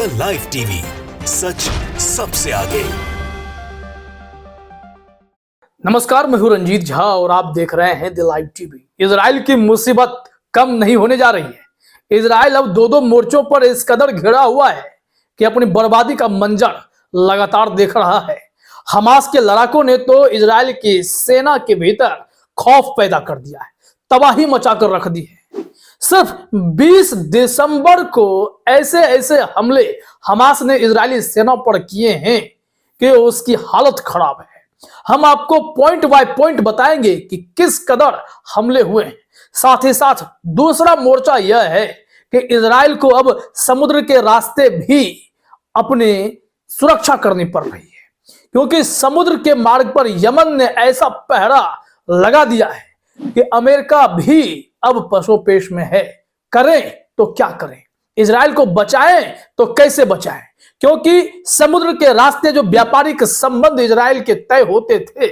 The live TV, सच सबसे आगे। नमस्कार, मैं हूं रंजीत झा और आप देख रहे हैं द लाइव टीवी। इजराइल की मुसीबत कम नहीं होने जा रही है। इजराइल अब दो मोर्चों पर इस कदर घिरा हुआ है कि अपनी बर्बादी का मंजर लगातार देख रहा है। हमास के लड़ाकों ने तो इजराइल की सेना के भीतर खौफ पैदा कर दिया है, तबाही मचाकर रख दी है। सिर्फ 20 दिसंबर को ऐसे ऐसे हमले हमास ने इजरायली सेना पर किए हैं कि उसकी हालत खराब है। हम आपको पॉइंट बाय पॉइंट बताएंगे कि किस कदर हमले हुए हैं। साथ ही साथ दूसरा मोर्चा यह है कि इजराइल को अब समुद्र के रास्ते भी अपने सुरक्षा करनी पड़ रही है, क्योंकि समुद्र के मार्ग पर यमन ने ऐसा पहरा लगा दिया है कि अमेरिका भी अब पसोपेश में है। करें तो क्या करें, इजराइल को बचाएं तो कैसे बचाएं, क्योंकि समुद्र के रास्ते जो व्यापारिक संबंध इजराइल के तय होते थे,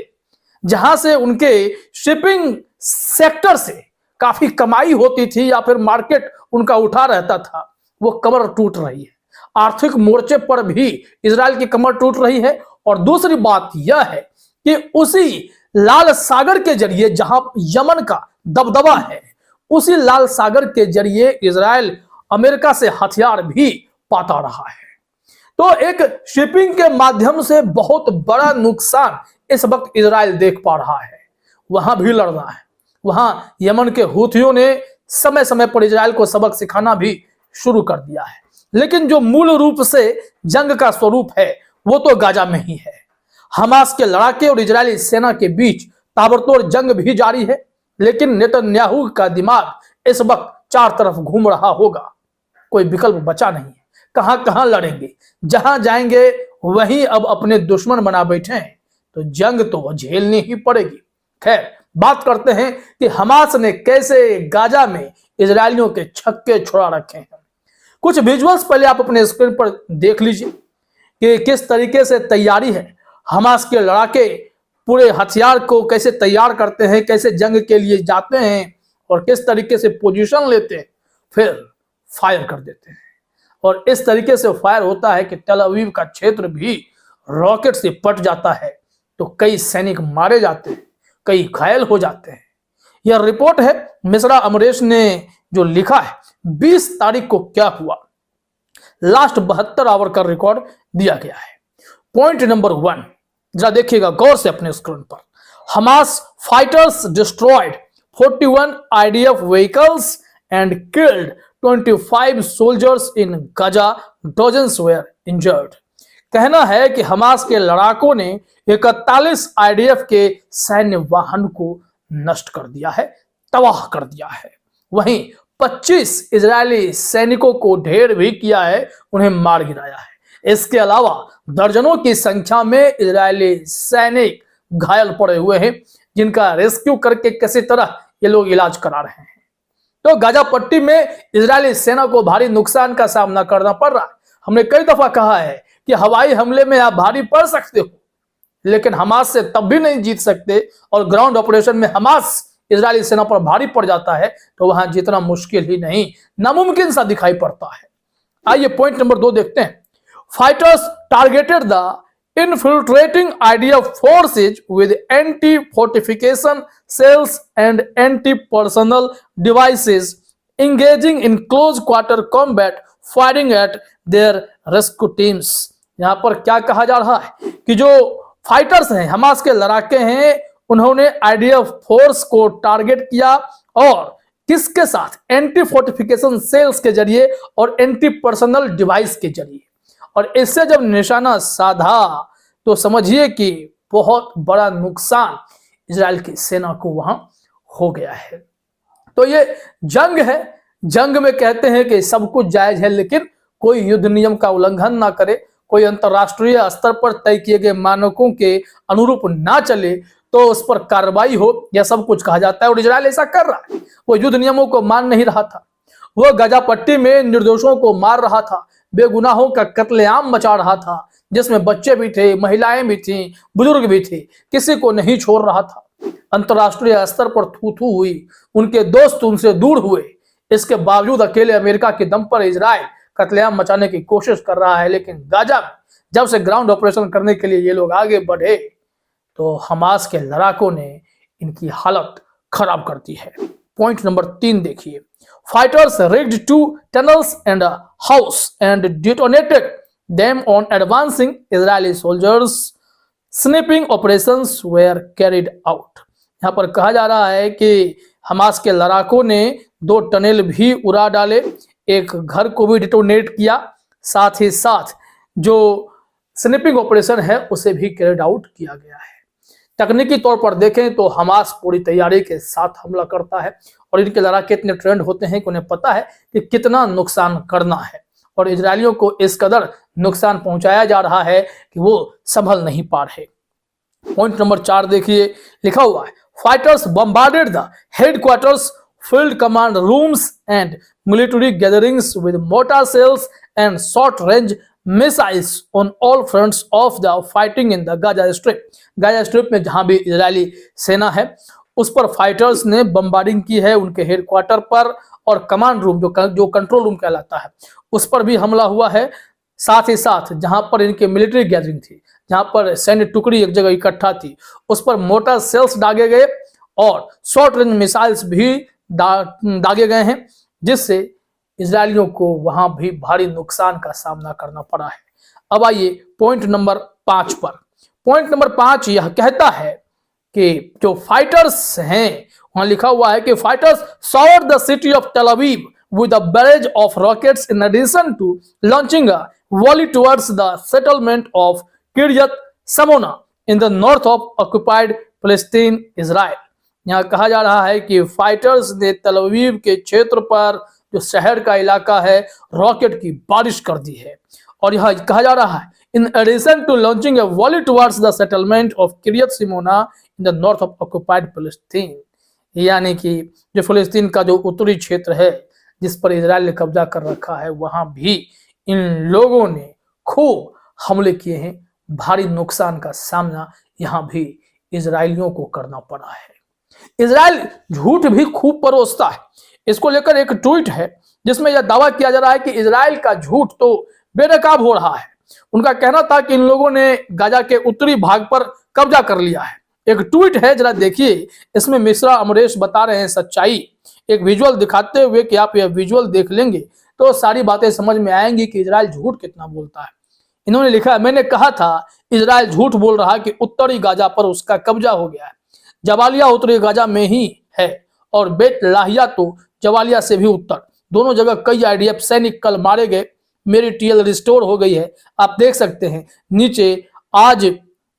जहां से उनके शिपिंग सेक्टर से काफी कमाई होती थी या फिर मार्केट उनका उठा रहता था, वो कमर टूट रही है। आर्थिक मोर्चे पर भी इजराइल की कमर टूट रही है। और दूसरी बात यह है कि उसी लाल सागर के जरिए जहां यमन का दबदबा है, उसी लाल सागर के जरिए इजराइल अमेरिका से हथियार भी पाता रहा है। तो एक शिपिंग के माध्यम से बहुत बड़ा नुकसान इस वक्त इजराइल देख पा रहा है। वहां भी लड़ना है। वहां यमन के हूथियों ने समय समय पर इजराइल को सबक सिखाना भी शुरू कर दिया है, लेकिन जो मूल रूप से जंग का स्वरूप है वो तो गाजा में ही है। हमास के लड़ाके और इजरायली सेना के बीच ताबड़तोड़ जंग भी जारी है, लेकिन नेतन्याहू का दिमाग इस वक्त चार तरफ घूम रहा होगा। कोई विकल्प बचा नहीं है। कहां कहां लड़ेंगे, जहां जाएंगे वहीं अब अपने दुश्मन बना बैठे हैं, तो जंग तो झेलनी ही पड़ेगी। खैर, बात करते हैं कि हमास ने कैसे गाजा में इजरायलियों के छक्के छुड़ा रखे हैं। कुछ विजुअल्स पहले आप अपने स्क्रीन पर देख लीजिए कि किस तरीके से तैयारी है। हमास के लड़ाके पूरे हथियार को कैसे तैयार करते हैं, कैसे जंग के लिए जाते हैं और किस तरीके से पोजीशन लेते हैं, फिर फायर कर देते हैं। और इस तरीके से फायर होता है कि टेल अवीव का क्षेत्र भी रॉकेट से पट जाता है, तो कई सैनिक मारे जाते हैं, कई घायल हो जाते हैं। यह रिपोर्ट है मिश्रा अमरेश ने जो लिखा है, 20 तारीख को क्या हुआ, लास्ट 72 आवर का रिकॉर्ड दिया गया है। पॉइंट नंबर 1 जरा देखिएगा गौर से अपने स्क्रीन पर। Hamas fighters destroyed 41 IDF vehicles and killed 25 soldiers in Gaza, dozens were injured. कहना है कि हमास के लड़ाकों ने 41 आईडीएफ के सैन्य वाहन को नष्ट कर दिया है, तबाह कर दिया है। वहीं 25 इजरायली सैनिकों को ढेर भी किया है, उन्हें मार गिराया है। इसके अलावा दर्जनों की संख्या में इजरायली सैनिक घायल पड़े हुए हैं, जिनका रेस्क्यू करके किसी तरह ये लोग इलाज करा रहे हैं। तो गाजा पट्टी में इजरायली सेना को भारी नुकसान का सामना करना पड़ रहा है। हमने कई दफा कहा है कि हवाई हमले में आप भारी पड़ सकते हो, लेकिन हमास से तब भी नहीं जीत सकते। और ग्राउंड ऑपरेशन में हमास इजरायली सेना पर भारी पड़ जाता है तो वहां जीतना मुश्किल ही नहीं, नामुमकिन सा दिखाई पड़ता है। आइए पॉइंट नंबर 2 देखते हैं। Fighters targeted the infiltrating IDF forces with anti-fortification cells and anti-personnel devices, engaging in close quarter combat, firing at their rescue teams। यहाँ पर क्या कहा जा रहा है कि जो फाइटर्स हैं, हमास के लड़ाके हैं, उन्होंने आईडीएफ फोर्स को टारगेट किया और किसके साथ, एंटी फोर्टिफिकेशन सेल्स के जरिए और एंटी पर्सनल डिवाइस के जरिए। और इससे जब निशाना साधा तो समझिए कि बहुत बड़ा नुकसान इजराइल की सेना को वहां हो गया है। तो ये जंग है। जंग में कहते हैं कि सब कुछ जायज है, लेकिन कोई युद्ध नियम का उल्लंघन ना करे, कोई अंतरराष्ट्रीय स्तर पर तय किए गए मानकों के अनुरूप ना चले तो उस पर कार्रवाई हो, यह सब कुछ कहा जाता है। और इजराइल ऐसा कर रहा है। वो युद्ध नियमों को मान नहीं रहा था, वो गाजा पट्टी में निर्दोषों को मार रहा था, बेगुनाहों का कत्लेआम मचा रहा था, जिसमें बच्चे भी थे, महिलाएं भी थीं, बुजुर्ग भी थे, किसी को नहीं छोड़ रहा था। अंतरराष्ट्रीय स्तर पर थू थू हुई, उनके दोस्त उनसे दूर हुए, इसके बावजूद अकेले अमेरिका के दम पर इजराइल कत्लेआम मचाने की कोशिश कर रहा है। लेकिन गाजा में जब से ग्राउंड ऑपरेशन करने के लिए ये लोग आगे बढ़े तो हमास के लड़ाकों ने इनकी हालत खराब कर दी है। पॉइंट नंबर 3 देखिए, fighters rigged 2 tunnels and a house and detonated them on advancing Israeli soldiers. Snipping operations were carried out. यहाँ पर कहा जा रहा है कि हमास के लड़ाकों ने 2 टनल भी उड़ा डाले, एक घर को भी डिटोनेट किया, साथ ही साथ जो स्निपिंग ऑपरेशन है उसे भी कैरिड आउट किया गया है। तकनीकी तौर पर देखें तो हमास पूरी तैयारी के साथ हमला करता है और इनके लड़ाके इतने ट्रेंड होते हैं कि उन्हें पता है कि कितना नुकसान करना है और इजरायलियों को इस कदर नुकसान पहुंचाया जा रहा है कि वो संभल नहीं पा रहे। पॉइंट नंबर 4 देखिए, लिखा हुआ है fighters bombarded the headquarters, field command rooms and military gatherings with mortar shells and short range missiles on all fronts of the fighting in the Gaza strip. Gaza strip में जहां भी Israeli सेना है उस पर फाइटर्स ने bombarding की है, उनके हेडक्वार्टर पर और कमांड रूम जो कंट्रोल रूम कहलाता है उस पर भी हमला हुआ है। साथ ही साथ जहां पर इनके मिलिट्री गैदरिंग थी, जहां पर सैन्य टुकड़ी एक जगह इकट्ठा थी, उस पर मोर्टार सेल्स दागे गए और शॉर्ट रेंज मिसाइल्स भी दागे गए हैं, जिससे इजरायलियों को वहां भी भारी नुकसान का सामना करना पड़ा है। अब आइए पॉइंट नंबर 5 पर। पॉइंट नंबर 5 यह कहता है कि जो फाइटर्स हैं, वहां लिखा हुआ है कि fighters shard the city of Tel Aviv with a barrage of rockets in addition to launching a volley towards the settlement of Kiryat Samona in the north of occupied Palestine, Israel. यहाँ कहा जा रहा है कि fighters ने तेल अवीव के क्षेत्र पर जो शहर का इलाका है रॉकेट की बारिश कर दी है और यह कहा जा रहा है in addition to launching a volley towards the settlement of Kiryat Simona in the north of occupied Palestine. यानी कि जो फिलिस्तीन का जो उत्तरी क्षेत्र है जिस पर इजराइल ने कब्जा कर रखा है वहां भी इन लोगों ने खूब हमले किए हैं। भारी नुकसान का सामना यहां भी इजरायलियों को करना पड़ा है। इजराइल झूठ भी खूब परोसता है। इसको लेकर एक ट्वीट है जिसमें यह दावा किया जा रहा है कि इजराइल का झूठ तो बेनकाब हो रहा है। उनका कहना था कि इन लोगों ने गाजा के उत्तरी भाग पर कब्जा कर लिया है। एक ट्वीट है, जरा देखिए, इसमें मिश्रा अमरेश बता रहे हैं सच्चाई। एक विजुअल दिखाते हुए कि आप यह विजुअल देख लेंगे तो सारी बातें समझ में आएंगी कि इजराइल झूठ कितना बोलता है। इन्होंने लिखा, मैंने कहा था इजराइल झूठ बोल रहा है कि उत्तरी गाजा पर उसका कब्जा हो गया है। जबालिया उत्तरी गाजा में ही है और बेत लाहिया तो जबालिया से भी उत्तर, दोनों जगह कई आईडीएफ सैनिक कल मारे गए। मेरी टीएल रिस्टोर हो गई है। आप देख सकते हैं नीचे आज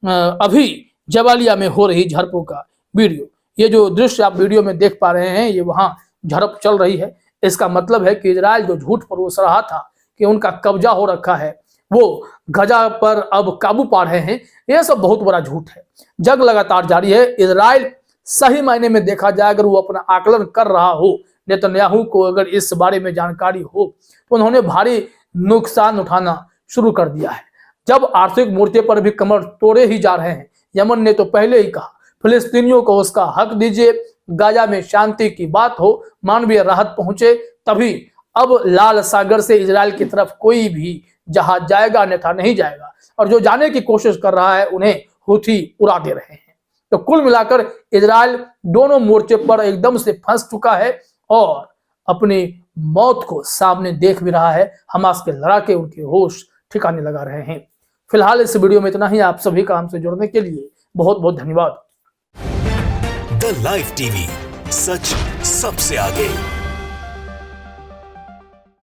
अभी जबालिया में हो रही झड़पों का वीडियो। ये जो दृश्य आप वीडियो में देख पा रहे हैं ये वहां झड़प चल रही है। इसका मतलब है कि इजराइल जो झूठ परोस रहा था कि उनका कब्जा हो रखा है वो गाजा पर अब काबू पा रहे हैं, यह सब बहुत बड़ा झूठ है। जंग लगातार जारी है। इजराइल सही मायने में देखा जाए अगर वो अपना आकलन कर रहा हो, नेतन्याहू को अगर इस बारे में जानकारी हो तो उन्होंने भारी नुकसान उठाना शुरू कर दिया है। जब आर्थिक मोर्चे पर भी कमर तोड़े ही जा रहे हैं। यमन ने तो पहले ही कहा फिलिस्तीनियों को उसका हक दीजिए, गाजा में शांति की बात हो, मानवीय राहत पहुंचे तभी। अब लाल सागर से इजराइल की तरफ कोई भी जहाज जाएगा अन्यथा नहीं जाएगा और जो जाने की कोशिश कर रहा है उन्हें हुथी उड़ा दे रहे हैं। तो कुल मिलाकर इजराइल दोनों मोर्चे पर एकदम से फंस चुका है और अपनी मौत को सामने देख भी रहा है। हमास के लड़ाके उनके होश ठिकाने लगा रहे हैं। फिलहाल इस वीडियो में इतना ही। आप सभी का हमसे जुड़ने के लिए बहुत बहुत धन्यवाद। द लाइव टीवी, सच सबसे आगे।